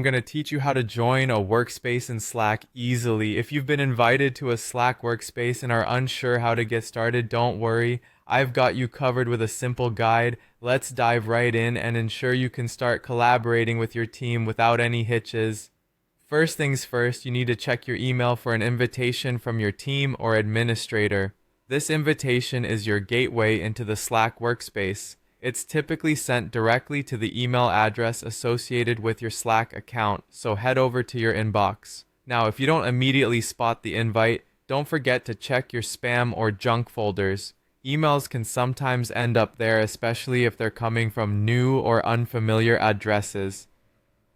I'm going to teach you how to join a workspace in Slack easily. If you've been invited to a Slack workspace and are unsure how to get started, don't worry. I've got you covered with a simple guide. Let's dive right in and ensure you can start collaborating with your team without any hitches. First things first, you need to check your email for an invitation from your team or administrator. This invitation is your gateway into the Slack workspace. It's typically sent directly to the email address associated with your Slack account, so head over to your inbox. Now, if you don't immediately spot the invite, don't forget to check your spam or junk folders. Emails can sometimes end up there, especially if they're coming from new or unfamiliar addresses.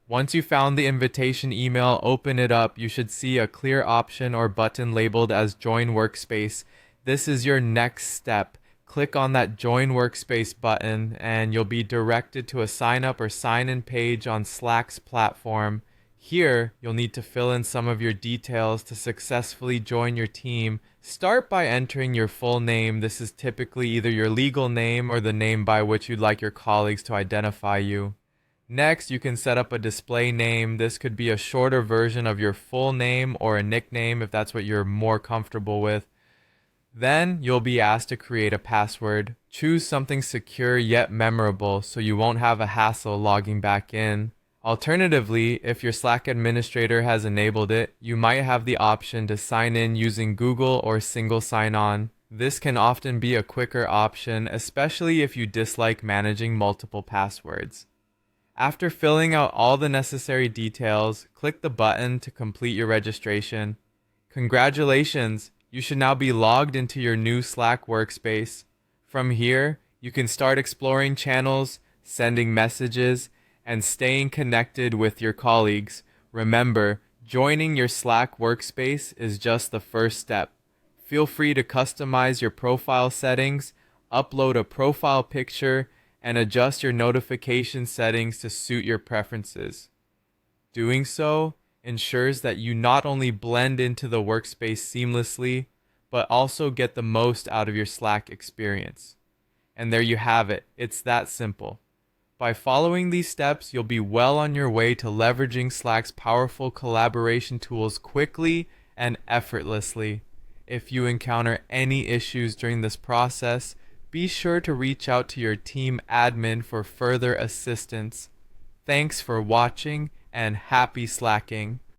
Once you found the invitation email, open it up. You should see a clear option or button labeled as Join Workspace. This is your next step. Click on that Join Workspace button and you'll be directed to a sign up or sign in page on Slack's platform. Here, you'll need to fill in some of your details to successfully join your team. Start by entering your full name. This is typically either your legal name or the name by which you'd like your colleagues to identify you. Next, you can set up a display name. This could be a shorter version of your full name or a nickname if that's what you're more comfortable with. Then you'll be asked to create a password. Choose something secure yet memorable so you won't have a hassle logging back in. Alternatively, if your Slack administrator has enabled it, you might have the option to sign in using Google or single sign-on. This can often be a quicker option, especially if you dislike managing multiple passwords. After filling out all the necessary details, click the button to complete your registration. Congratulations! You should now be logged into your new Slack workspace. From here, you can start exploring channels, sending messages, and staying connected with your colleagues. Remember, joining your Slack workspace is just the first step. Feel free to customize your profile settings, upload a profile picture, and adjust your notification settings to suit your preferences. Doing so ensures that you not only blend into the workspace seamlessly, but also get the most out of your Slack experience. And there you have it. It's that simple. By following these steps, you'll be well on your way to leveraging Slack's powerful collaboration tools quickly and effortlessly. If you encounter any issues during this process, be sure to reach out to your team admin for further assistance. Thanks for watching and happy slacking.